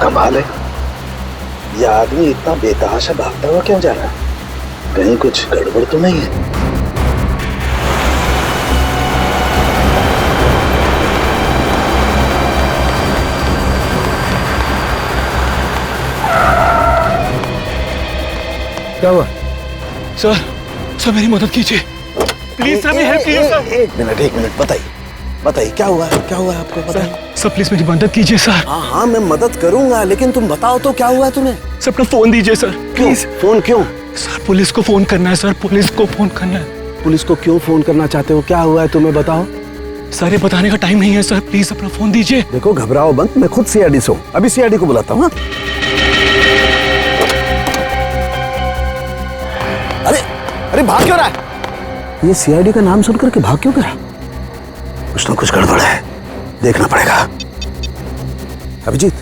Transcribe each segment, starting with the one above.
कमाल है, ये आदमी इतना बेतहाशा भागता हुआ क्यों जा रहा है? कहीं कुछ गड़बड़ तो नहीं है? क्या हुआ? सर मेरी मदद कीजिए प्लीज सर, मेरी हेल्प कीजिए सर। एक मिनट बताइए क्या हुआ है आपको? बताइए सर प्लीज मेरी मदद कीजिए सर। हाँ मैं मदद करूंगा, लेकिन तुम बताओ तो क्या हुआ है तुम्हें? सर अपना फोन दीजिए सर प्लीज। फोन क्यों? सर पुलिस को फोन करना है सर, पुलिस को फोन करना है। पुलिस को क्यों फोन करना चाहते हो? क्या हुआ है तुम्हें बताओ। सर ये बताने का टाइम नहीं है सर, प्लीज अपना फोन दीजिए। देखो घबराओ मत, मैं खुद सीआईडी से हूँ, अभी सीआईडी को बुलाता हूँ। अरे भाग क्यों रहा है? ये सीआईडी का नाम सुनकर के भाग क्यों गया? कुछ ना कुछ गड़बड़ है, देखना पड़ेगा। अभिजीत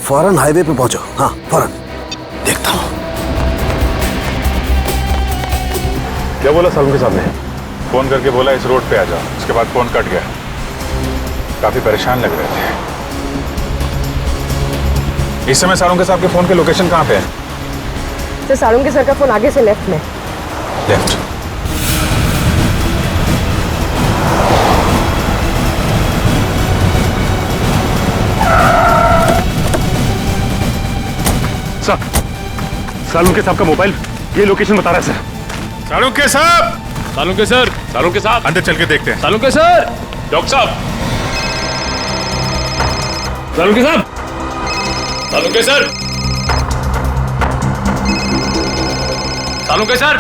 फौरन हाईवे पे पहुंचो। हाँ फौरन, देखता हूं। क्या बोला सालुंके के सामने? फोन करके बोला इस रोड पे आ जाओ, उसके बाद फोन कट गया। काफी परेशान लग रहे थे। इस समय सालुंके साहब के फोन के लोकेशन कहाँ पे है? सर सालुंके सर का फोन आगे से लेफ्ट में। लेफ्ट। सर सालुंके साहब का मोबाइल ये लोकेशन बता रहा है सर। सालुंके साहब! सालुंके सर, सालुंके साहब अंदर चल के देखते हैं। सालुंके सर, डॉक्टर साहब, सालुंके साहब, Salunke sir, Salunke sir,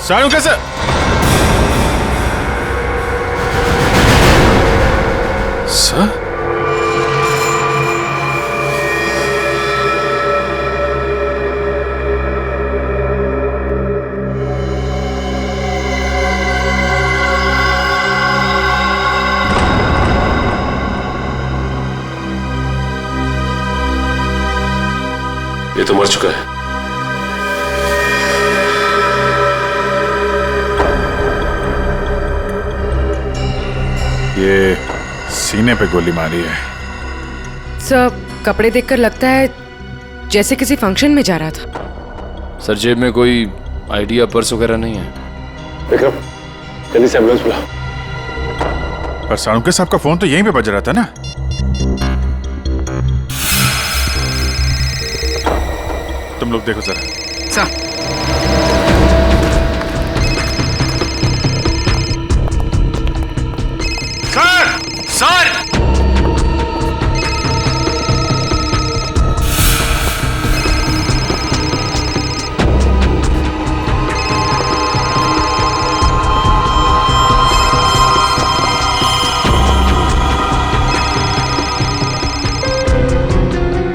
Salunke sir! Sir? ये तो मर चुका है। ये सीने पे गोली मारी है। सर कपड़े देखकर लगता है जैसे किसी फंक्शन में जा रहा था। सर जेब में कोई आईडी या पर्स वगैरह नहीं है। विक्रम जल्दी से एम्बुलेंस बुला। पर सालुंके साहब का फोन तो यहीं पे बज रहा था ना? तुम लोग देखो जरा। Sir sir!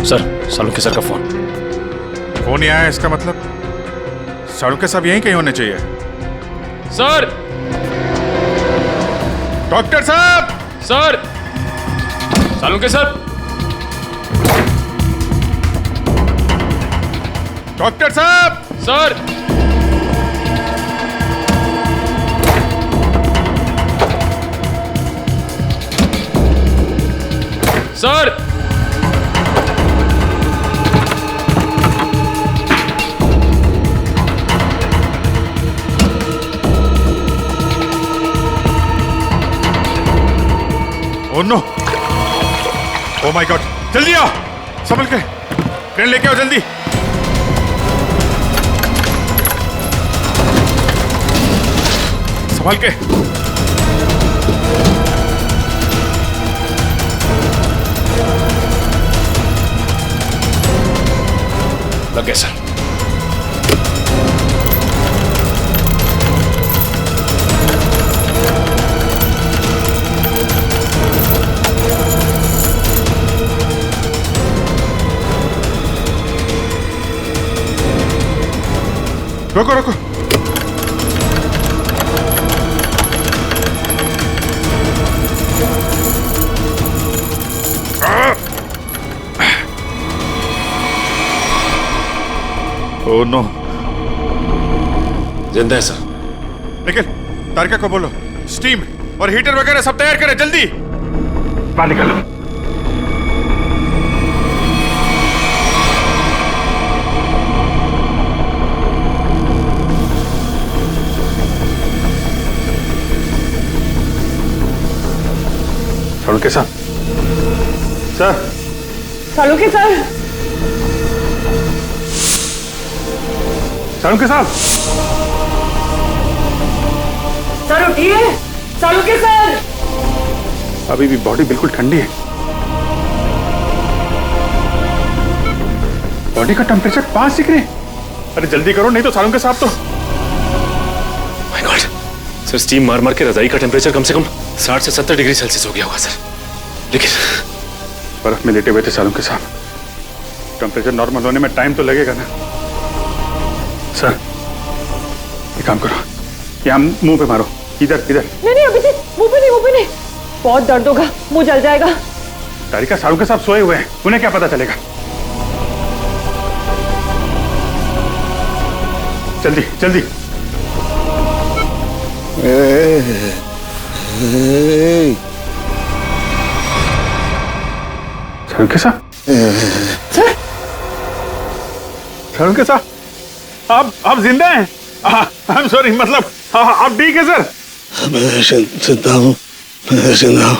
Sir Salunke sir का फोन फोन ही आया, इसका मतलब सालुंके साहब यहीं कहीं होने चाहिए। सर, डॉक्टर साहब! सर, सालुंके सर, डॉक्टर साहब! Sir, sir, oh no! Oh my God! जल्दी आओ, संभल के, ट्रेन लेके आओ जल्दी। संभल के। लग गया सर। रोको रोको। Oh no! जिंदा है सर। निखिल, तारिका को बोलो स्टीम और हीटर वगैरह सब तैयार करें जल्दी। बाहर निकालो। सालुंके साहब, सर। सालुंके सर। सालुंके साहब। सर उठिए। सालुंके सर। अभी भी बॉडी बिल्कुल ठंडी है। बॉडी का टेम्परेचर 5 डिग्री। अरे जल्दी करो, नहीं तो सालुंके साहब तो। माय गॉड सर, स्टीम मार मार के रजाई का टेम्परेचर कम से कम 60 से 70 डिग्री सेल्सियस हो गया होगा सर। लेकिन बर्फ में लेटे हुए थे सालुंके साहब। टेम्परेचर नॉर्मल होने में टाइम तो लगेगा ना। सर एक काम करो, यहाँ मुंह पे मारो। इधर इधर। नहीं अभी मुंह पे नहीं, बहुत दर्द होगा, मुंह जल जाएगा। तारिका, सालुंके साहब सोए हुए हैं, उन्हें क्या पता चलेगा। जल्दी जल्दी। सालुंके साहब। सर। सालुंके साहब, आप जिंदा हैं? आई एम सॉरी, मतलब आप ठीक है सर? मैं जिंदा हूँ, मैं जिंदा हूँ।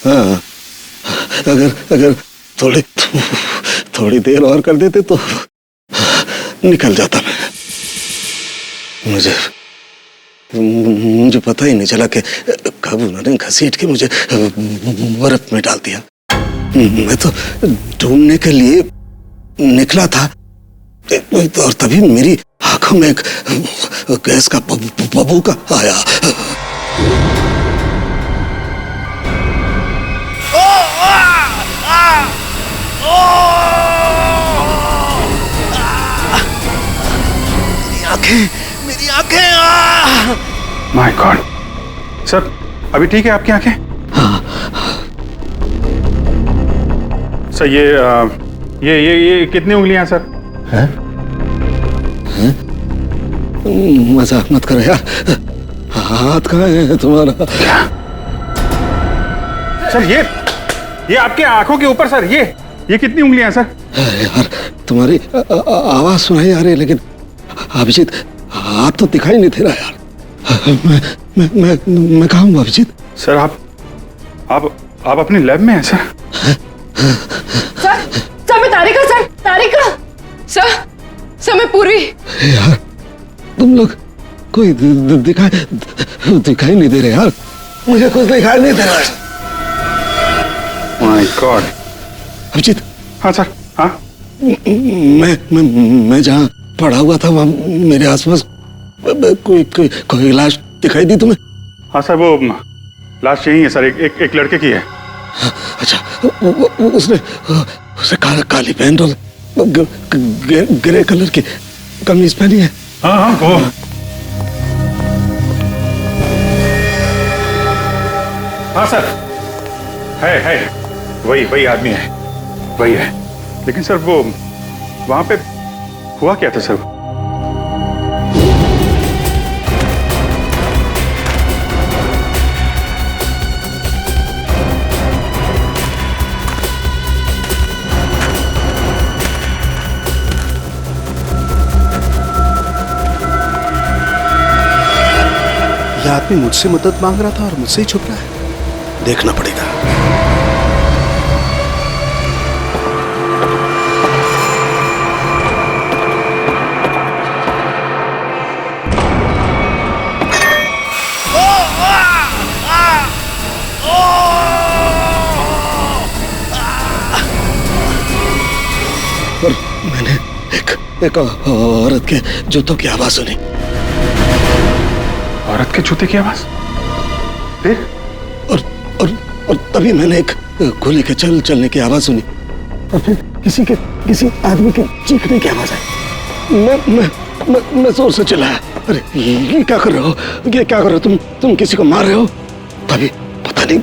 हाँ, अगर थोड़ी देर और कर देते तो निकल जाता मैं। मुझे पता ही नहीं चला कि कब उन्होंने घसीट के मुझे बर्फ में डाल दिया। मैं तो ढूंढने के लिए निकला था और तभी मेरी आंखों में एक गैस का बबूका आया। मेरी आंखें। My God. सर अभी ठीक है आपकी आंखें? सर ये कितनी उंगलियां सर? हैं? मजाक मत करो यार। हाथ कहाँ है तुम्हारा? सर ये आपके आंखों के ऊपर। सर ये कितनी उंगलियां सर? यार तुम्हारी आवाज सुनाई आ रही है, लेकिन अभिजीत आप तो दिखाई नहीं दे रहा यार। मैं कहाँ हूँ अभिजीत? सर आप अपनी लैब में हैं सर? सर मैं तारिका। सर मैं पूर्वी। यार तुम लोग कोई दिखाई नहीं दे रहे यार। मुझे कुछ दिखाई नहीं दे रहा है। My God. अभिजीत। हाँ सर। हाँ मैं जहाँ पड़ा हुआ था वहाँ मेरे आसपास कोई लाश दिखाई दी तुम्हें? हाँ सर, वो लाश यही है सर, एक लड़के की है। अच्छा, उसने काली पैंट और ग्रे कलर की कमीज पहनी है। हाँ वो। हाँ सर, है वही आदमी है, वही है। लेकिन सर वो वहां पे हुआ क्या था सर? यह आदमी मुझसे मदद मांग रहा था और मुझसे ही छुप रहा है। देखना पड़ेगा। और मैंने एक औरत के जूतों की आवाज सुनी। औरत के जूते की आवाज? फिर? और तभी मैंने एक गोली के चलने की आवाज सुनी और फिर किसी आदमी के चीखने की आवाज आई। मैं जोर से चिल्लाया, अरे ये क्या कर रहे हो? ये क्या कर रहे हो तुम किसी को मार रहे हो? तभी पता नहीं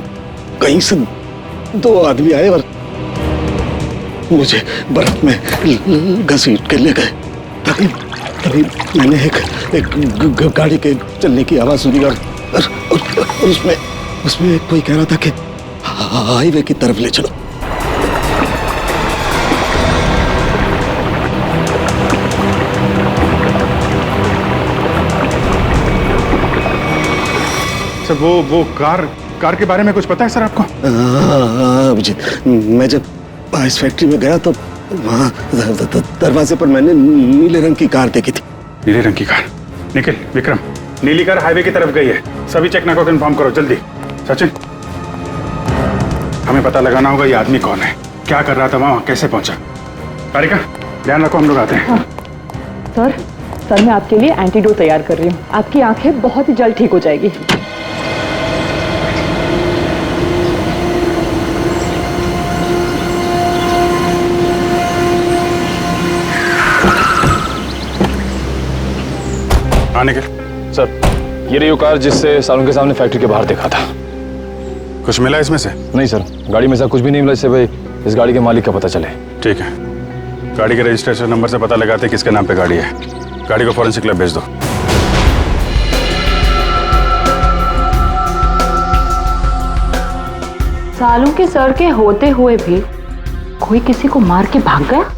कहीं से दो आदमी आए और मुझे बर्फ में घसीट के ले गए। तभी मैंने एक गाड़ी के चलने की आवाज सुनी और उसमें कोई कह रहा था कि हाईवे की तरफ ले चलो। सर वो कार के बारे में कुछ पता है सर आपको? अभिजीत, मैं जब आइस फैक्ट्री में गया तो वहाँ दरवाजे पर मैंने नीले रंग की कार देखी थी। नीले रंग की कार? निखिल, विक्रम, नीली कार हाईवे की तरफ गई है। सभी चेकना को कंफर्म करो जल्दी। सचिन, हमें पता लगाना होगा ये आदमी कौन है, क्या कर रहा था वहां, कैसे पहुंचा। तारिका, ध्यान रखो, हम लोग आते हैं। हाँ। सर मैं आपके लिए एंटीडोट तैयार कर रही हूँ। आपकी आंखें बहुत ही जल्द ठीक हो जाएगी। हाँ निखिल। सर, ये रही वो कार जिससे सालों के सामने फैक्ट्री के बाहर देखा था। कुछ मिला इसमें से? नहीं सर, गाड़ी में से कुछ भी नहीं मिला जिससे भाई इस गाड़ी के मालिक का पता चले। ठीक है, गाड़ी के रजिस्ट्रेशन नंबर से पता लगाते किसके नाम पे गाड़ी है। गाड़ी को फॉरेंसिक लैब भेज दो। सालों के सर के होते हुए भी कोई किसी को मार के भाग गया।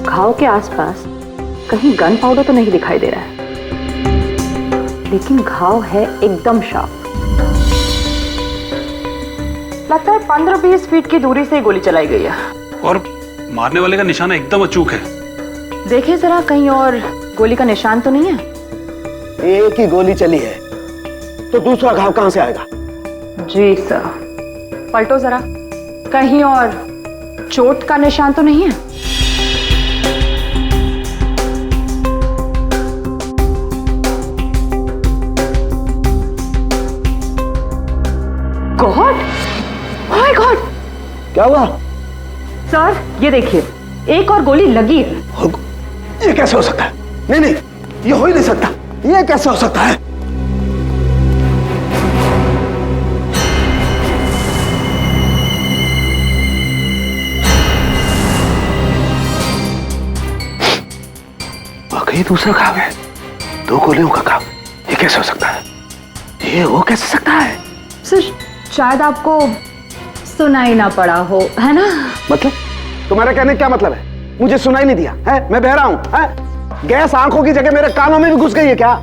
घाव के आसपास कहीं गन पाउडर तो नहीं दिखाई दे रहा है, लेकिन घाव है एकदम शार्प। लगता है 15-20 फीट की दूरी से गोली चलाई गई है। और मारने वाले का निशाना एकदम अचूक है। देखिए जरा, कहीं और गोली का निशान तो नहीं है? एक ही गोली चली है तो दूसरा घाव कहां से आएगा? जी सर। पलटो जरा, कहीं और चोट का निशान तो नहीं है? गॉड, माय गॉड, क्या हुआ? सर ये देखिए, एक और गोली लगी है। ये कैसे हो सकता है? नहीं नहीं, ये हो ही नहीं सकता। ये कैसे हो सकता है? वाकई दूसरा घाव है, 2 गोलियों का घाव। ये कैसे हो सकता है? ये हो कैसे सकता है? सर शायद आपको सुनाई ना पड़ा हो, है ना? मतलब तुम्हारा कहने का क्या मतलब है? मुझे सुनाई नहीं दिया है? मैं बहरा हूं है? गैस आंखों की जगह मेरे कानों में भी घुस गई है क्या?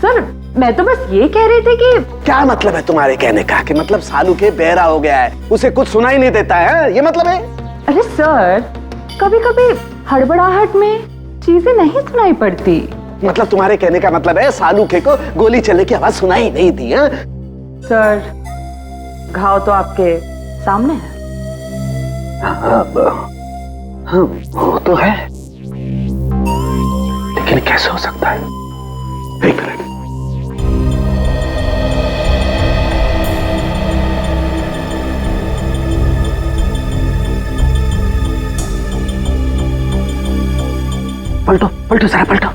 सर मैं तो बस ये कह रही थी कि क्या मतलब है तुम्हारे कहने का? कि मतलब सालू के बहरा हो गया है, उसे कुछ सुनाई नहीं देता है, ये मतलब है? अरे सर, कभी कभी हड़बड़ाहट में चीजें नहीं सुनाई पड़ती। मतलब तुम्हारे कहने का मतलब है सालू के को गोली चलने की आवाज सुनाई नहीं दी है? सर घाव तो आपके सामने है। हाँ, वो तो है, लेकिन कैसे हो सकता है? एक मिनट। पलटो पलटो जरा, पलटो।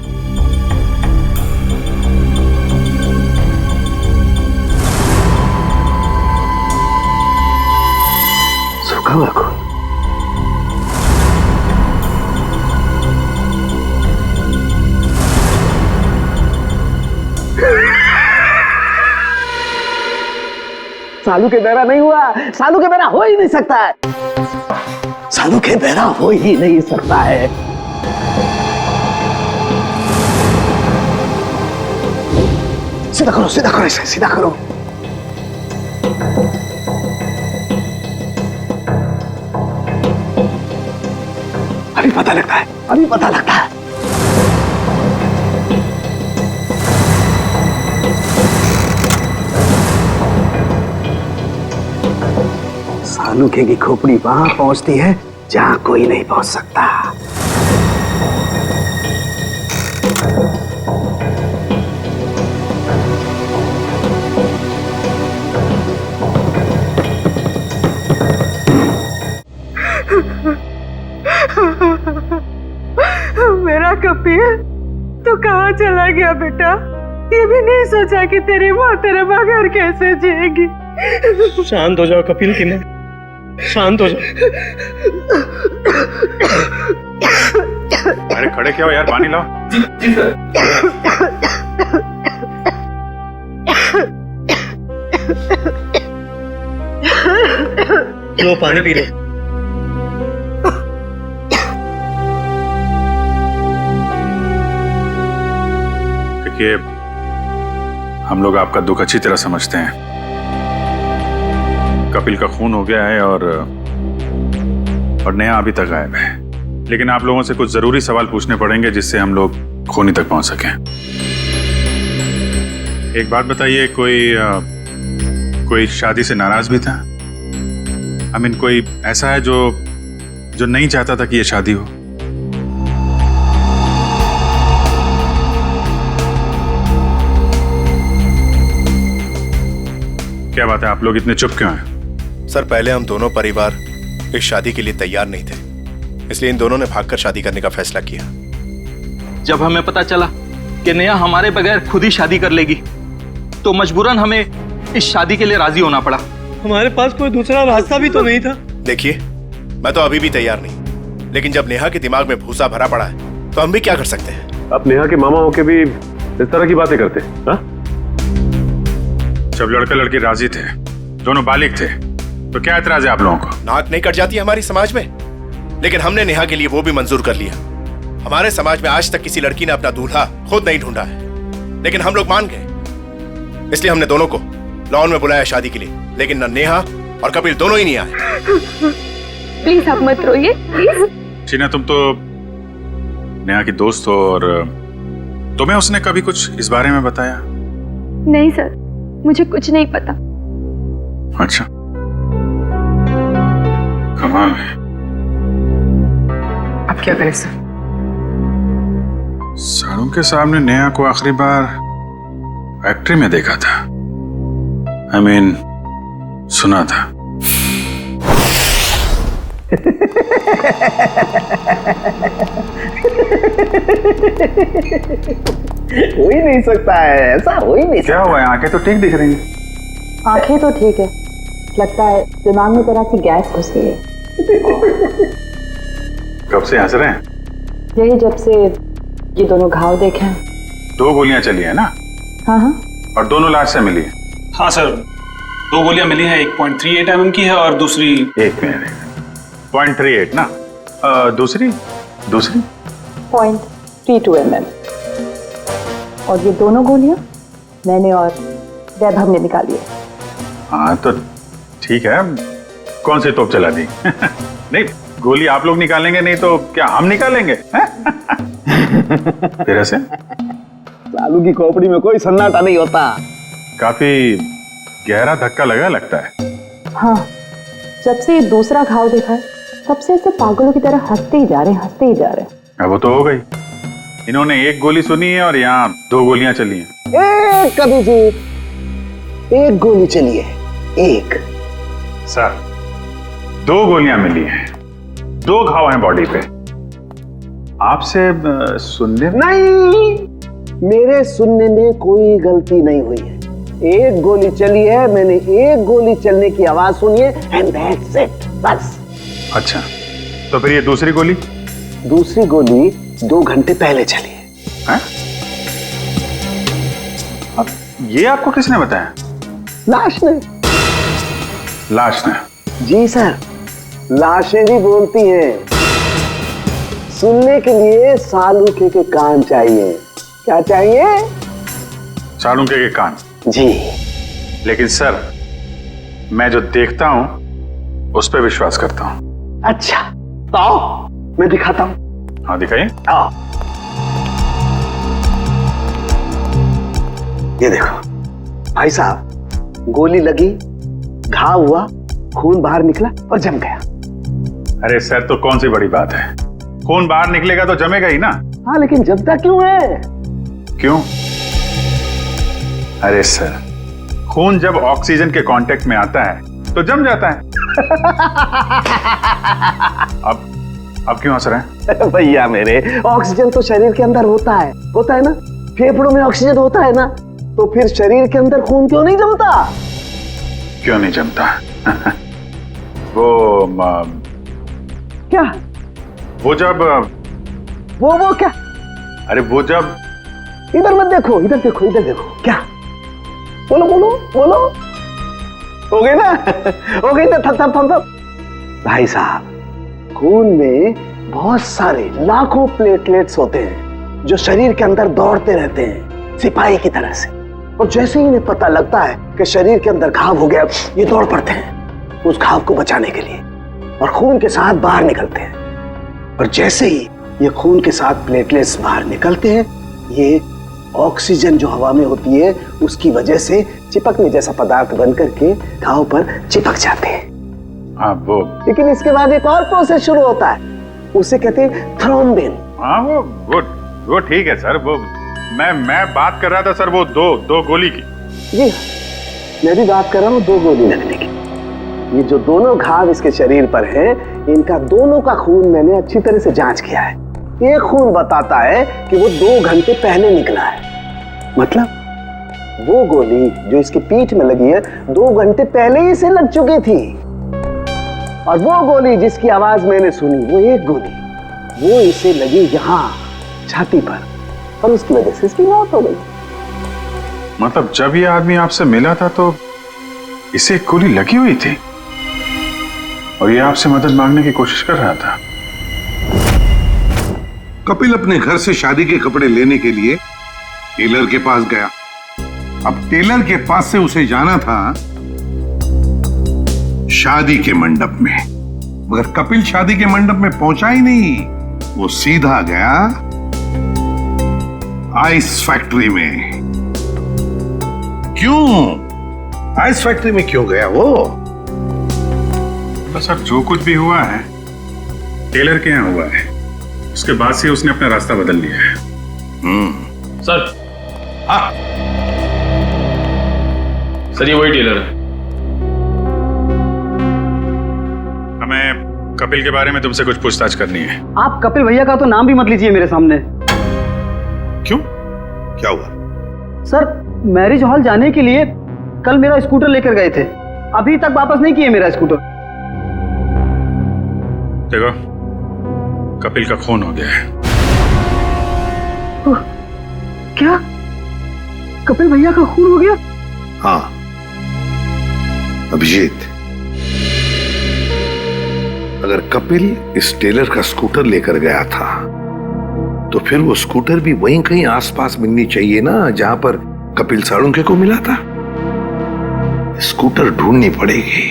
सूखा हुआ खून। सालू के बहरा नहीं हुआ, सालू के बहरा हो ही नहीं सकता है, सालू के बहरा हो ही नहीं सकता है। सीधा करो इसे, सीधा करो। अभी पता लगता है, अभी पता लगता है। सालू की खोपड़ी वहां पहुंचती है जहां कोई नहीं पहुंच सकता। मेरा कपिल, तू कहाँ चला गया बेटा? ये भी नहीं सोचा कि तेरी माँ तेरे बगैर कैसे जिएगी। शांत हो जाओ कपिल की माँ, शांत हो जाओ। अरे खड़े क्या हो यार, पानी लाओ। जी सर। लो पानी पी लो। देखिए, हम लोग आपका दुख अच्छी तरह समझते हैं। कपिल का खून हो गया है और नेहा अभी तक गायब है। लेकिन आप लोगों से कुछ जरूरी सवाल पूछने पड़ेंगे जिससे हम लोग खूनी तक पहुंच सकें। एक बात बताइए, कोई शादी से नाराज भी था? आई मीन, कोई ऐसा है जो नहीं चाहता था कि ये शादी हो? क्या बात है, आप लोग इतने चुप क्यों हैं? सर, पहले हम दोनों परिवार इस शादी के लिए तैयार नहीं थे, इसलिए इन दोनों ने भागकर शादी करने का फैसला किया। जब हमें पता चला कि नेहा हमारे बगैर खुद ही शादी कर लेगी, तो मजबूरन हमें इस शादी के लिए राजी होना पड़ा। हमारे पास कोई दूसरा रास्ता भी तो नहीं था। देखिए, मैं तो अभी भी तैयार नहीं, लेकिन जब नेहा के दिमाग में भूसा भरा पड़ा है तो हम भी क्या कर सकते हैं? आप नेहा के मामा होके भी इस तरह की बातें करते हैं? हाँ? जब लड़का लड़की राजी थे, दोनों बालिग थे, तो क्या एतराज है आप लोगों को? नाक नहीं कट जाती हमारी समाज में? लेकिन हमने नेहा के लिए वो भी मंजूर कर लिया। हमारे समाज में आज तक किसी लड़की ने अपना दूल्हा खुद नहीं ढूंढा है, लेकिन हम लोग मान गए। इसलिए हमने दोनों को लॉन में बुलाया शादी के लिए, लेकिन न नेहा और कपिल दोनों ही नहीं आए। प्लीज आप मत रोइए, प्लीज। शीना, तुम तो नेहा की दोस्त हो, और तुम्हें उसने कभी कुछ इस बारे में बताया? नहीं सर, मुझे कुछ नहीं पता। अच्छा, कमाल है। अब क्या करें सर? साड़ू के सामने नेहा को आखिरी बार फैक्ट्री में देखा था। आई मीन, सुना था। हो ही नहीं सकता है, ऐसा हो ही नहीं सकता। क्या हुआ है? आंखें तो ठीक दिख रही हैं। आंखें तो ठीक है, लगता है दिमाग में जरा सी गैस घुस गई है। कब से हंस रहे हैं? यही जब से ये दोनों घाव देखे हैं। 2 गोलियां चली है ना? हाँ हाँ। और दोनों लाश से मिली है? हाँ सर, 2 गोलियां मिली हैं, 1.38 mm की है और दूसरी 1.38 ना? दूसरी 0.32 mm। और ये दोनों गोलियां मैंने और वैभव ने निकाली है। हाँ तो ठीक है, कौन सी तोप चला दी? नहीं, गोली आप लोग निकालेंगे नहीं तो क्या हम निकालेंगे? फिर ऐसे सालू की खोपड़ी में कोई सन्नाटा नहीं होता। काफी गहरा धक्का लगा लगता है। हाँ, जब से ये दूसरा घाव देखा है तब से ऐसे पागलों की तरह हंसते ही जा रहे हैं। अब वो तो हो गई, इन्होंने 1 गोली सुनी है और यहाँ 2 गोलियां चली हैं। एक कभी जी 1 गोली चली है, 1। सर, 2 गोलियां मिली हैं, 2 घाव हैं बॉडी पे। आपसे सुनने नहीं, मेरे सुनने में कोई गलती नहीं हुई है। 1 गोली चली है, मैंने 1 गोली चलने की आवाज सुनी है, एंड दैट्स इट, बस। अच्छा, तो फिर ये दूसरी गोली? दूसरी गोली 2 घंटे पहले चली है। अब ये आपको किसने बताया? लाश ने। लाश ने? जी सर, लाशें भी बोलती हैं। सुनने के लिए सालूके के कान चाहिए। क्या चाहिए? सालूके के कान? जी। लेकिन सर, मैं जो देखता हूं उस पर विश्वास करता हूं। अच्छा, तो आओ मैं दिखाता हूं। हाँ, दिखाइए। आओ, ये देखो भाई साहब, गोली लगी, घाव हुआ, खून बाहर निकला और जम गया। अरे सर, तो कौन सी बड़ी बात है, खून बाहर निकलेगा तो जमेगा ही ना। हाँ, लेकिन जमता क्यों है? क्यों? अरे सर, खून जब ऑक्सीजन के कांटेक्ट में आता है तो जम जाता है। अब क्यों हंस रहे हैं? भैया मेरे, ऑक्सीजन तो शरीर के अंदर होता है ना? फेफड़ों में ऑक्सीजन होता है ना, तो फिर शरीर के अंदर खून क्यों नहीं जमता? क्यों नहीं जमता? वो क्या? वो जब वो क्या? अरे वो जब, इधर मत देखो, इधर देखो। क्या? बोलो। हो गई ना? हो गई ना? थप। भाई साहब, खून में बहुत सारे लाखों प्लेटलेट्स होते हैं जो शरीर के अंदर दौड़ते रहते हैं, सिपाही की तरह से। और जैसे ही इन्हें पता लगता है कि शरीर के अंदर घाव हो गया, ये दौड़ पड़ते हैं उस घाव को बचाने के लिए और खून के साथ बाहर निकलते हैं। और जैसे ही ये खून के साथ प्लेटलेट्स बाहर निकलते हैं, ये ऑक्सीजन जो हवा में होती है उसकी वजह से चिपकने जैसा पदार्थ बन करके घाव पर चिपक जाते हैं। हाँ वो, लेकिन इसके बाद एक और प्रोसेस शुरू होता है, उसे कहते हैं थ्रोम्बिन। हाँ वो ठीक है सर। वो मैं बात कर रहा था सर वो दो गोली की। जी मैं भी बात कर रहा हूँ 2 गोली लगने की। ये जो दोनों घाव इसके शरीर पर हैं, इनका दोनों का खून मैंने अच्छी तरह से जांच किया है। एक खून बताता है कि वो 2 घंटे पहले निकला है। मतलब वो गोली जो इसकी पीठ में लगी है 2 घंटे पहले ही इसे लग चुकी थी। और वो गोली जिसकी आवाज मैंने सुनी, वो एक गोली वो इसे लगी यहाँ छाती पर, और उसकी वजह से इसकी मौत हो गई। मतलब जब ये आदमी आपसे मिला था तो इसे एक गोली लगी हुई थी और ये आपसे मदद मांगने की कोशिश कर रहा था। कपिल अपने घर से शादी के कपड़े लेने के लिए टेलर के पास गया। अब टेलर के पास से उसे जाना था शादी के मंडप में, मगर कपिल शादी के मंडप में पहुंचा ही नहीं। वो सीधा गया आइस फैक्ट्री में। क्यों आइस फैक्ट्री में क्यों गया वो? तो सर जो कुछ भी हुआ है टेलर के यहाँ हुआ है, उसके बाद से उसने अपना रास्ता बदल लिया है। सर सर ये वही टेलर है। हमें कपिल के बारे में तुमसे कुछ पूछताछ करनी है। आप कपिल भैया का तो नाम भी मत लीजिए मेरे सामने। क्यों, क्या हुआ? सर मैरिज हॉल जाने के लिए कल मेरा स्कूटर लेकर गए थे, अभी तक वापस नहीं किए मेरा स्कूटर। देखो कपिल का खून हो गया है। क्या कपिल भैया का खून हो गया? हाँ अभिजीत, अगर कपिल इस टेलर का स्कूटर लेकर गया था तो फिर वो स्कूटर भी वहीं कहीं आसपास मिलनी चाहिए ना जहां पर कपिल साळुंखे को मिला था। स्कूटर ढूंढनी पड़ेगी।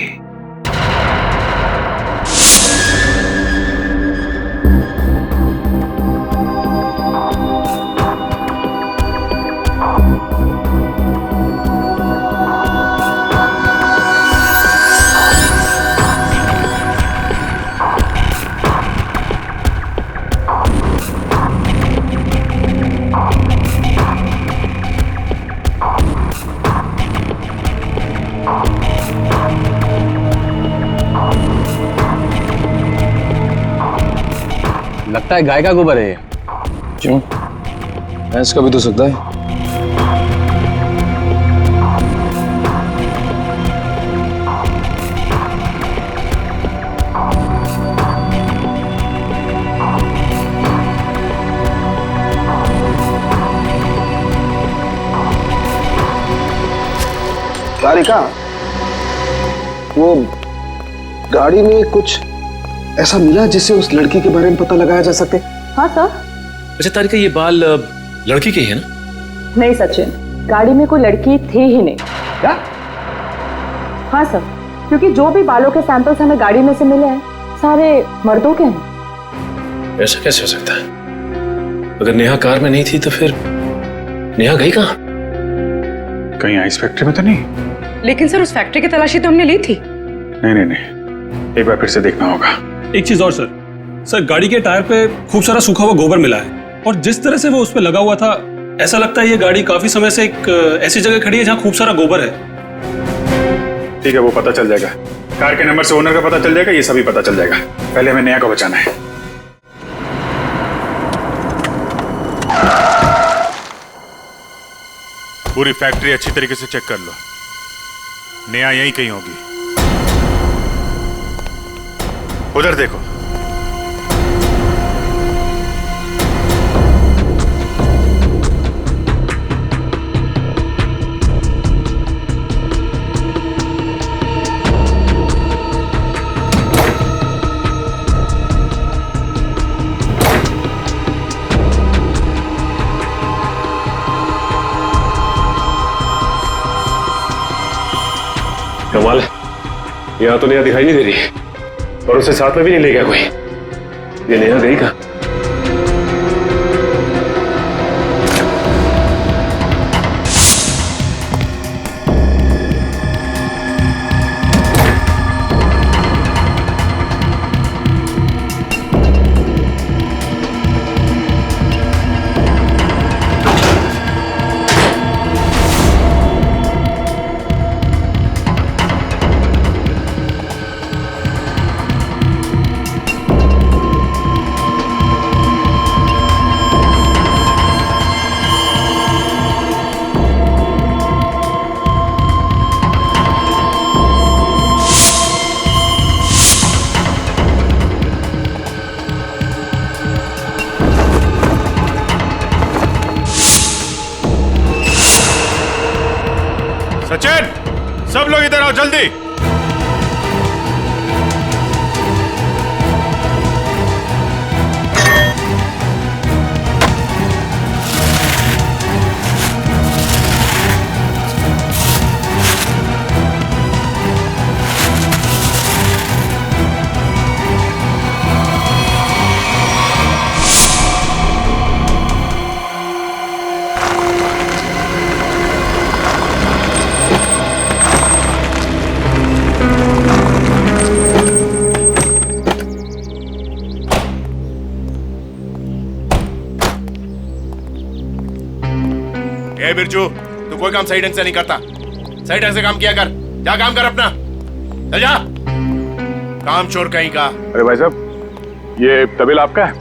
लगता है गाय का गोबर है ये। क्यों? भैंस का भी तो सकता है। तारिका, वो गाड़ी में कुछ ऐसा मिला जिससे उस लड़की के बारे में पता लगाया जा सके? हाँ सर। अच्छा तारिका, ये बाल लड़की के ही है ना? नहीं सचिन, गाड़ी में कोई लड़की थी ही नहीं। क्या? हाँ सर, क्योंकि जो भी बालों के सैंपल्स हमें गाड़ी में से मिले हैं सारे मर्दों के हैं। ऐसा कैसे हो सकता है? अगर नेहा कार में नहीं थी तो फिर नेहा गई कहाँ? कहीं आइस फैक्ट्री में तो नहीं? लेकिन सर उस फैक्ट्री की तलाशी तो हमने ली थी। नहीं, एक बार फिर से देखना होगा। एक चीज और सर, गाड़ी के टायर पे खूब सारा सूखा हुआ गोबर मिला है और जिस तरह से वो उस पे लगा हुआ था, ऐसा लगता है ये गाड़ी काफी समय से एक ऐसी जगह खड़ी है जहाँ खूब सारा गोबर है। ठीक है, वो पता चल जाएगा। कार के नंबर से ओनर का पता चल जाएगा, ये सभी पता चल जाएगा। पहले हमें नेहा को बचाना है। पूरी फैक्ट्री अच्छी तरीके से चेक कर लो, नेहा यहीं कहीं होगी। उधर देखो। कमाल है, यहाँ तो नेहा दिखाई नहीं दे रही और उसे साथ में भी नहीं ले गया कोई। ये नेहा गई कहाँ? सचिन, सब लोग इधर आओ जल्दी। ए बिरजू, तू कोई काम सही ढंग से नहीं करता। सही ढंग से काम किया कर। जा काम कर अपना, चल जा। काम चोर कहीं का। अरे भाई साहब, ये तबेला आपका है?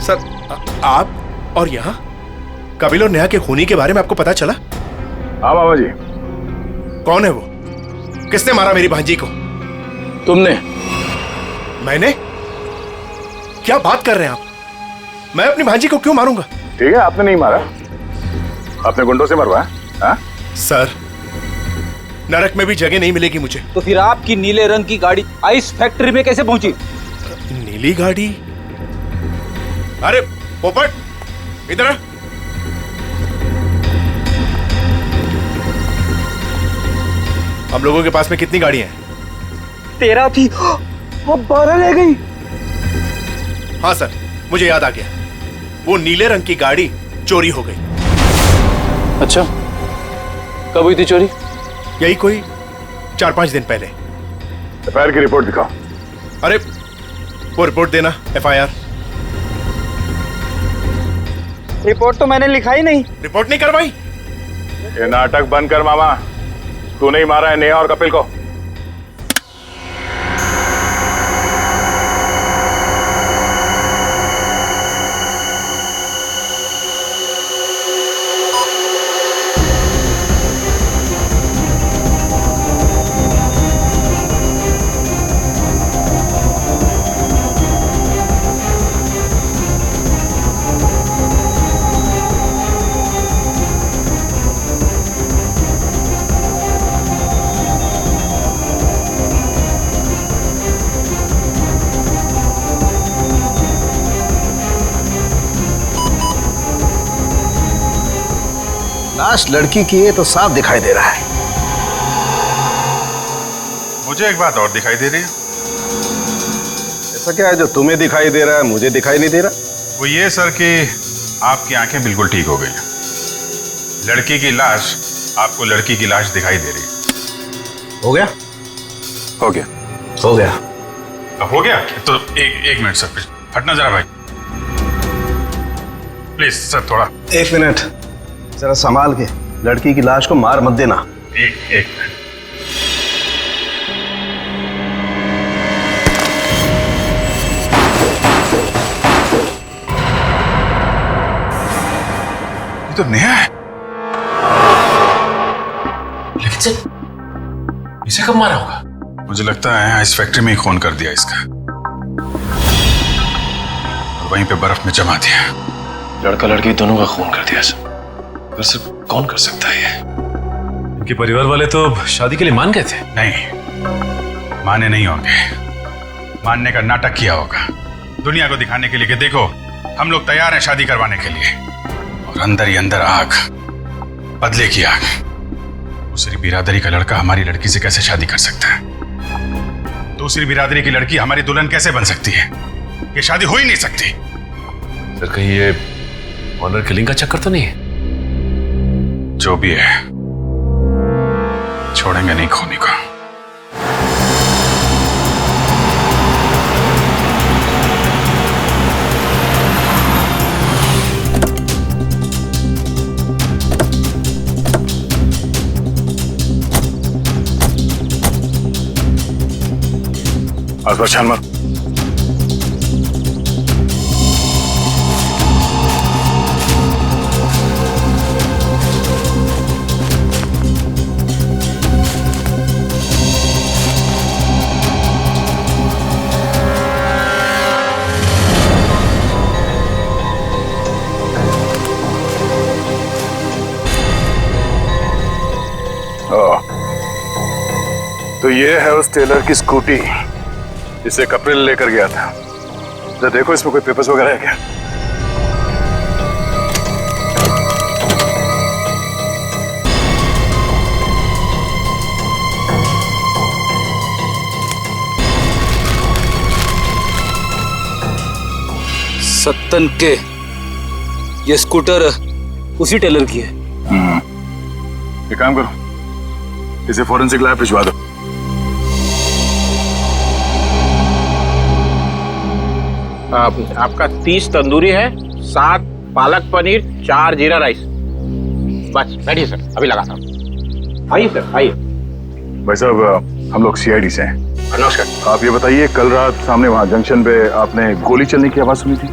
सर, आप और यहाँ कपिल और नेहा के खूनी के बारे में आपको पता चला? हाँ बाबा जी। कौन है वो? किसने मारा मेरी भांजी को? तुमने। मैंने? क्या बात कर रहे हैं आप? मैं अपनी भांजी को क्यों मारूंगा? ठीक है, आपने नहीं मारा, अपने गुंडों से मरवाया। हाँ? सर, नरक में भी जगह नहीं मिलेगी मुझे। तो फिर आपकी नीले रंग की गाड़ी आइस फैक्ट्री में कैसे पहुंची? नीली गाड़ी? अरे पोपट, इधर आ। हम लोगों के पास में कितनी गाड़ियां हैं? 13 थी, अब 12 रह गई। हाँ सर, मुझे याद आ गया। वो नीले रंग की गाड़ी चोरी हो गई। अच्छा, कब हुई थी चोरी? यही कोई 4-5 दिन पहले। एफआईआर की रिपोर्ट दिखाओ। अरे वो रिपोर्ट देना। एफआईआर रिपोर्ट तो मैंने लिखा ही नहीं। रिपोर्ट नहीं करवाई? ये नाटक बंद कर मामा। तू नहीं मारा है नेहा और कपिल को? लाश लड़की की है तो साफ दिखाई दे रहा है। मुझे एक बात और दिखाई दे रही है। ऐसा क्या है जो तुम्हें दिखाई दे रहा है मुझे दिखाई नहीं दे रहा? वो ये सर कि आपकी आंखें बिल्कुल ठीक हो गई हैं। लड़की की लाश आपको लड़की की लाश दिखाई दे रही है। हो गया? हो गया। हो गया। हो गया तो एक मिनट सर, हटना जरा भाई, प्लीज सर, थोड़ा 1 मिनट जरा संभाल के। लड़की की लाश को मार मत देना। एक मिनट। ये तो नेहा है। लेकिन सर, इसे कब मारा होगा? मुझे लगता है इस फैक्ट्री में ही खून कर दिया इसका, और वहीं पे बर्फ में जमा दिया। लड़का लड़की दोनों का खून कर दिया सर। वैसे कौन कर सकता है ये? इनके परिवार वाले तो शादी के लिए मान गए थे। नहीं, माने नहीं होंगे, मानने का नाटक किया होगा। दुनिया को दिखाने के लिए कि देखो हम लोग तैयार हैं शादी करवाने के लिए, और अंदर ही अंदर आग, बदले की आग। दूसरी बिरादरी का लड़का हमारी लड़की से कैसे शादी कर सकता है? दूसरी बिरादरी की लड़की हमारी दुल्हन कैसे बन सकती है? ये शादी हो ही नहीं सकती। सर कहीं ये ऑनर किलिंग का चक्कर तो नहीं है? जो भी है, छोड़ेंगे नहीं खोने को। आसपास छान मार। तो ये है उस टेलर की स्कूटी जिसे कपिल लेकर गया था। तो देखो इसमें कोई पेपर्स वगैरह है क्या? सत्तन के ये स्कूटर उसी टेलर की है। एक काम करो, इसे फोरेंसिक लैब भिजवा दो। आपका 30 तंदूरी है, 7 पालक पनीर, 4 जीरा राइस। बस बैठिए सर, अभी लगाता हूँ। आइए सर, आइए। भाई साहब हम लोग सीआईडी से हैं। नमस्कार। आप ये बताइए, कल रात सामने वहाँ जंक्शन पे आपने गोली चलने की आवाज सुनी थी?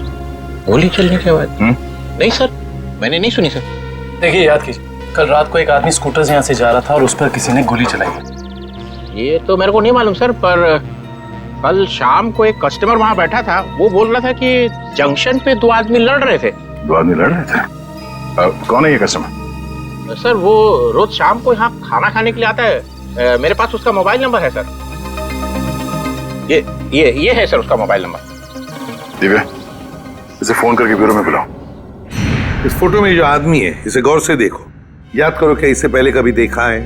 गोली चलने की आवाज? नहीं सर, मैंने नहीं सुनी सर। देखिए याद कीजिए, कल रात को एक आदमी स्कूटर से यहाँ से जा रहा था और उस पर किसी ने गोली चलाई। ये तो मेरे को नहीं मालूम सर, पर कल शाम को एक कस्टमर वहाँ बैठा था, वो बोल रहा था कि जंक्शन पे 2 आदमी लड़ रहे थे। 2 आदमी लड़ रहे थे? कौन है ये कस्टमर? सर वो रोज शाम को यहाँ खाना खाने के लिए आता है। मेरे पास उसका मोबाइल नंबर है सर। ये है सर उसका मोबाइल नंबर। दिव्या, इसे फोन करके ब्यूरो में बुलाओ। इस फोटो में जो आदमी है इसे गौर से देखो, याद करो क्या इससे पहले कभी देखा है?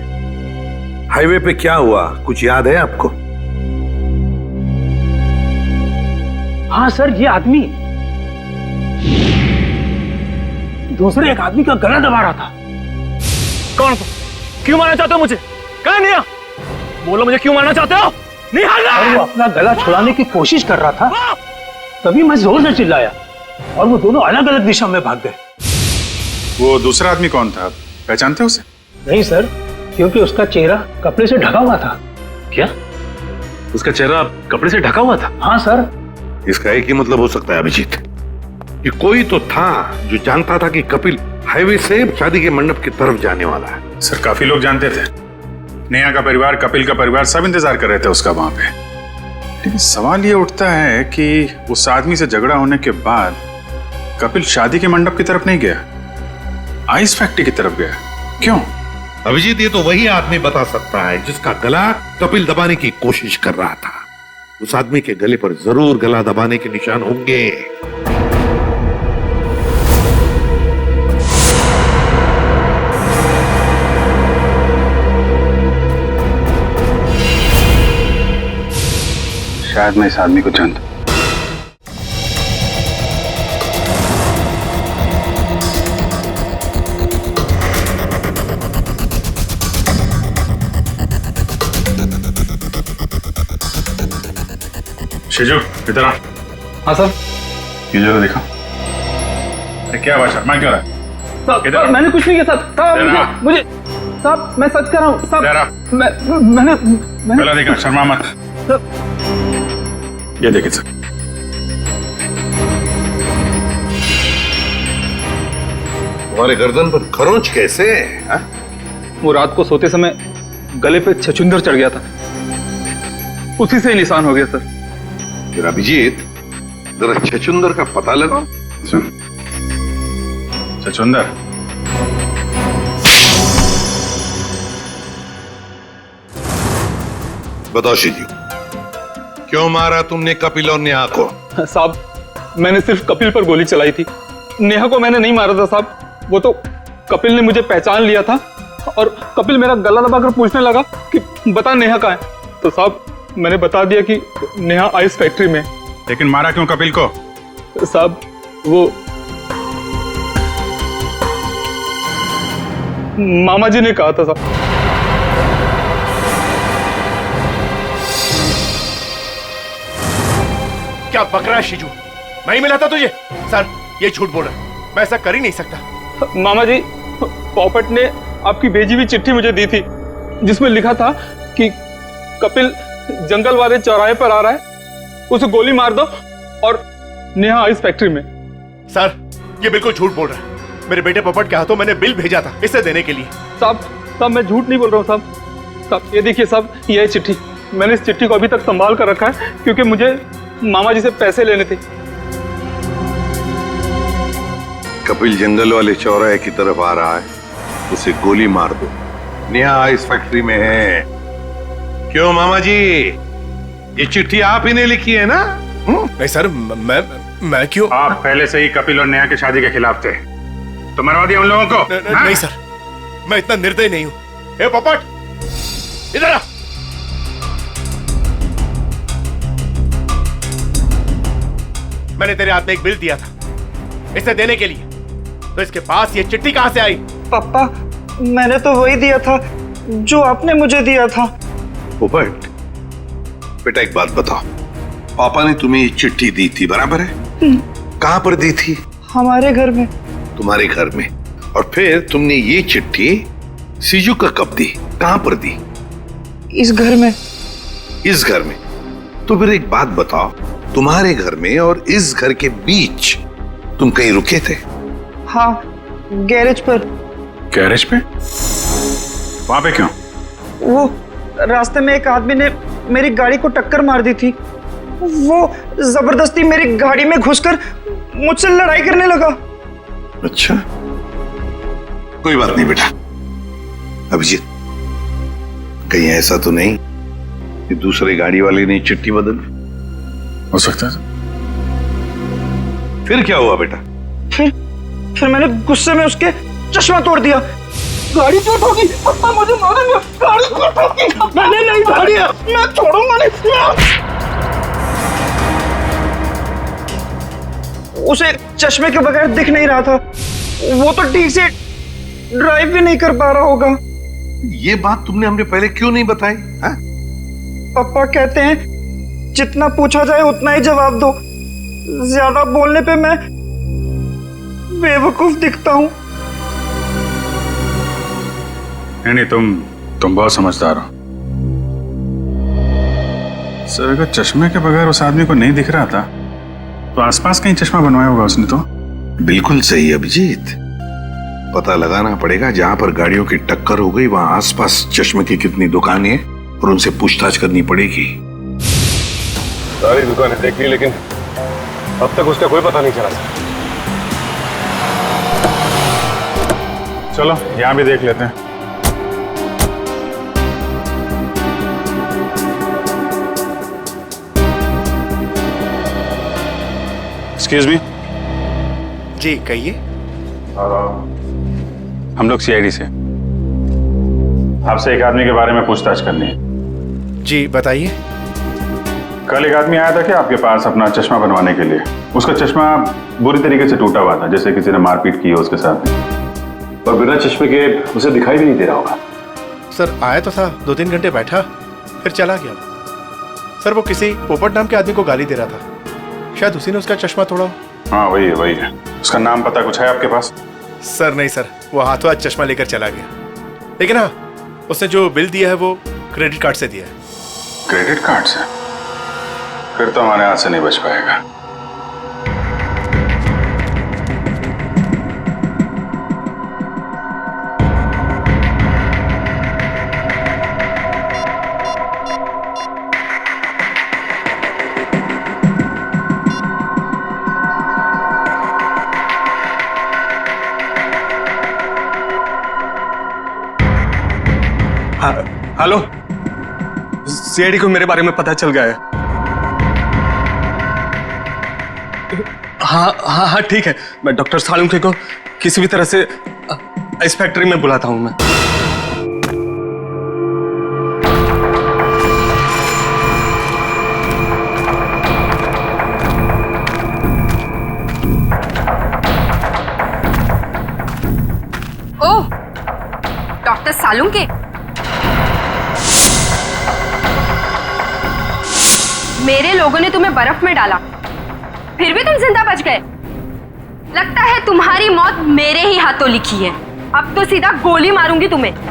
हाईवे पे क्या हुआ कुछ याद है आपको? हाँ सर, ये आदमी दूसरे एक आदमी का गला दबा रहा था। कौन? क्यों मारना चाहते हो मुझे? कहाँ निया? बोलो मुझे क्यों मारना चाहते हो? और वो अपना गला छुड़ाने की कोशिश कर रहा था, तभी मैं जोर से चिल्लाया और वो दोनों अलग अलग दिशा में भाग गए। वो दूसरा आदमी कौन था, पहचानते हो उसे? नहीं सर, क्योंकि उसका चेहरा कपड़े से ढका हुआ था। क्या? उसका चेहरा कपड़े से ढका हुआ था? हाँ सर। इसका एक ही मतलब हो सकता है अभिजीत, कि कोई तो था जो जानता था कि कपिल हाईवे से शादी के मंडप की तरफ जाने वाला है। सर काफी लोग जानते थे, नेहा का परिवार, कपिल का परिवार, सब इंतजार कर रहे थे उसका वहां पे। लेकिन सवाल ये उठता है कि उस आदमी से झगड़ा होने के बाद कपिल शादी के मंडप की तरफ नहीं गया, आइस फैक्ट्री की तरफ गया। क्यों? अभिजीत, ये तो वही आदमी बता सकता है जिसका गला कपिल दबाने की कोशिश कर रहा था। उस आदमी के गले पर जरूर गला दबाने के निशान होंगे। शायद मैं इस आदमी को जानता। शिजू, इधर आ। हाँ सर। ये जरा देखो। अरे क्या बात है, मैं क्यों रहा? साहब मैंने कुछ नहीं किया साहब। मुझे साहब, मैं सच कर रहा हूँ साहब। मैंने पहला देखा, शर्मा मत। ये देखिए सर, तुम्हारे गर्दन पर खरोंच कैसे है? वो रात को सोते समय गले पे छछुंदर चढ़ गया था, उसी से निशान हो गया सर। फिर अभिजीत, जरा छछुंदर का पता लगाओ। सुन, छछुंदर बताओ शिजू, क्यों मारा तुमने कपिल और नेहा को? साहब मैंने सिर्फ कपिल पर गोली चलाई थी। नेहा को मैंने नहीं मारा था साहब, वो तो कपिल ने मुझे पहचान लिया था और कपिल मेरा गला दबाकर पूछने लगा कि बता नेहा कहाँ है। तो साहब मैंने बता दिया कि नेहा आइस फैक्ट्री में। लेकिन मारा क्यों कपिल को? साहब वो मामा जी ने कहा था साहब। क्या बक रहा है शिजू? मैं ही मिला था तुझे? सर ये झूठ बोल रहा है, मैं ऐसा कर ही नहीं सकता। मामा जी, पॉपट ने आपकी भेजी हुई चिट्ठी मुझे दी थी जिसमें लिखा था कि कपिल जंगल वाले चौराहे पर आ रहा है, उसे गोली मार दो और नेहा आइस फैक्ट्री में। सर ये बिल्कुल झूठ बोल रहा है। मेरे बेटे पॉपट के हाथों मैंने बिल भेजा था इसे देने के लिए। साहब मैं झूठ नहीं बोल रहा हूँ साहब। ये देखिए साहब, ये चिट्ठी, मैंने इस चिट्ठी को अभी तक संभाल कर रखा है क्योंकि मुझे मामा जी से पैसे लेने थे। कपिल जंगल वाले चौराहे की तरफ आ रहा है, उसे गोली मार दो। नेहा आइस फैक्ट्री में है। क्यों मामा जी, ये चिट्ठी आप ही ने लिखी है ना? नहीं सर, मैं क्यों? आप पहले से ही कपिल और नेहा की शादी के खिलाफ थे, तो मरवा दिया उन लोगों को। नहीं सर, मैं इतना निर्दयी नहीं हूं। ए पोपट इधर आ। मैंने तेरे हाथ में एक बिल दिया था इसे देने के लिए, तो इसके पास ये चिट्ठी कहां से आई? पापा मैंने तो वही दिया था जो आपने मुझे दिया था। पोपट बेटा एक बात बताओ, पापा ने तुम्हें ये चिट्ठी दी थी बराबर है? कहां पर दी थी? हमारे घर में। तुम्हारे घर में? और फिर तुमने ये चिट्ठी सीजू का कब दी? कहां पर दी? इस घर में। इस घर में? तो फिर एक बात बताओ, तुम्हारे घर में और इस घर के बीच तुम कहीं रुके थे? हाँ, गैरेज पर। गैरेज पे? वहां पे क्यों? वो रास्ते में एक आदमी ने मेरी गाड़ी को टक्कर मार दी थी। वो जबरदस्ती मेरी गाड़ी में घुसकर मुझसे लड़ाई करने लगा। अच्छा, कोई बात नहीं बेटा। अभिजीत, कहीं ऐसा तो नहीं कि दूसरे गाड़ी वाले ने चिट्ठी बदल? हो सकता है। फिर क्या हुआ बेटा? फिर मैंने गुस्से में उसके चश्मा तोड़ दिया। गाड़ी क्यों ठोकी? पापा मुझे मारेंगे। गाड़ी क्यों ठोकी? मैंने नहीं गाड़ी है, मैं छोड़ूंगा नहीं। उसे चश्मे के बगैर दिख नहीं रहा था, वो तो ठीक से ड्राइव भी नहीं कर पा रहा होगा। ये बात तुमने हमने पहले क्यों नहीं बताई? हाँ? पापा कहते हैं जितना पूछा जाए उतना ही जवाब दो, ज्यादा बोलने पे मैं बेवकूफ दिखता हूं। नहीं, तुम बहुत समझदार हो। सर अगर चश्मे के बगैर उस आदमी को नहीं दिख रहा था तो आसपास कहीं चश्मा बनवाया होगा उसने तो। बिल्कुल सही अभिजीत, पता लगाना पड़ेगा जहां पर गाड़ियों की टक्कर हो गई वहां आसपास चश्मे की कितनी दुकानें हैं और उनसे पूछताछ करनी पड़ेगी। सारी दुकानें देख ली लेकिन अब तक उसका कोई पता नहीं चला। चलो यहां भी देख लेते हैं। Excuse me. जी कहिए। हम लोग सीआईडी से आपसे एक आदमी के बारे में पूछताछ करनी है। जी बताइए। कल एक आदमी आया था कि आपके पास अपना चश्मा बनवाने के लिए। उसका चश्मा बुरी तरीके से टूटा हुआ था, जैसे किसी ने मारपीट की हो उसके साथ, और बिना चश्मे के उसे दिखाई भी नहीं दे रहा होगा। सर आया तो था, 2-3 घंटे बैठा फिर चला गया। सर वो किसी पोपट नाम के आदमी को गाली दे रहा था, शायद उसी ने उसका चश्मा तोड़ा। हाँ वही है। उसका नाम पता कुछ है आपके पास? सर नहीं सर, वो हाथों हाथ चश्मा लेकर चला गया। लेकिन हाँ, उसने जो बिल दिया है वो क्रेडिट कार्ड से दिया है। क्रेडिट कार्ड से? फिर तो हमारे हाथ से नहीं बच पाएगा। हेलो, सीआईडी को मेरे बारे में पता चल गया है। हाँ हाँ हाँ ठीक है, मैं डॉक्टर सालुंखे को किसी भी तरह से इस फैक्ट्री में बुलाता हूँ मैं। ओह, डॉक्टर सालुंखे, मेरे लोगों ने तुम्हें बर्फ में डाला, फिर भी तुम जिंदा बच गए। लगता है तुम्हारी मौत मेरे ही हाथों लिखी है। अब तो सीधा गोली मारूंगी तुम्हें।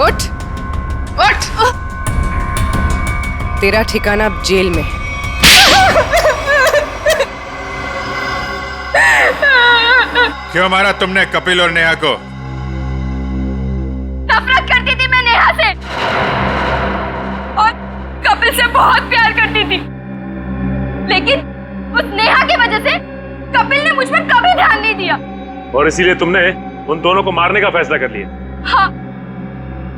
उठ, उठ। तेरा ठिकाना अब जेल में है। क्यों मारा तुमने कपिल और नेहा को? नफरत करती थी मैं नेहा से और कपिल से बहुत प्यार करती थी, लेकिन उस नेहा की वजह से कपिल ने मुझ पर कभी ध्यान नहीं दिया और इसीलिए तुमने उन दोनों को मारने का फैसला कर लिया। हाँ,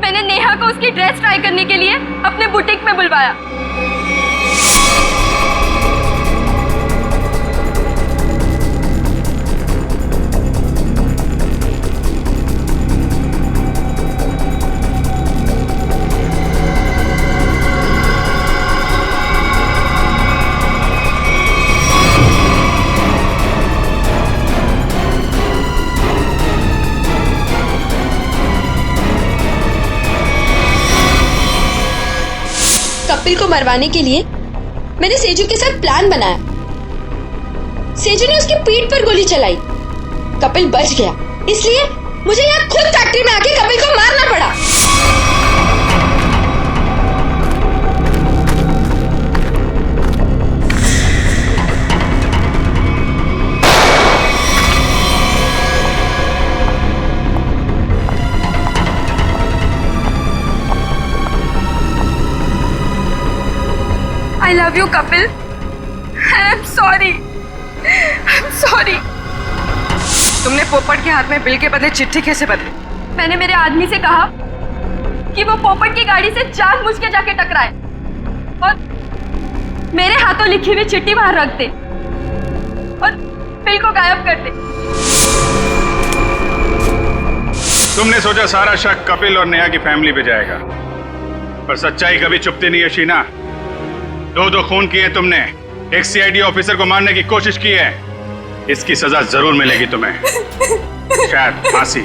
मैंने नेहा को उसकी ड्रेस ट्राई करने के लिए अपने बुटीक में बुलवाया। कपिल को मरवाने के लिए मैंने सेजू के साथ प्लान बनाया। सेजू ने उसकी पीठ पर गोली चलाई, कपिल बच गया, इसलिए मुझे यहाँ खुद फैक्ट्री में आके कपिल को मारना पड़ा। I love you, Kapil. I'm sorry. I'm sorry. तुमने पोपट के हाथ में बिल के बदले चिट्ठी कैसे बदली? मैंने मेरे आदमी से कहा कि वो पोपट की गाड़ी से जानबूझ के जाके टकराए और मेरे हाथों लिखी हुई चिट्ठी बाहर रख दे और बिल को गायब कर दे। तुमने सोचा सारा शक कपिल और नेहा की फैमिली पे जाएगा, पर सच्चाई कभी चुपती नहीं है शीना। दो खून किए तुमने, एक सीआईडी ऑफिसर को मारने की कोशिश की है, इसकी सजा जरूर मिलेगी तुम्हें, शायद फांसी।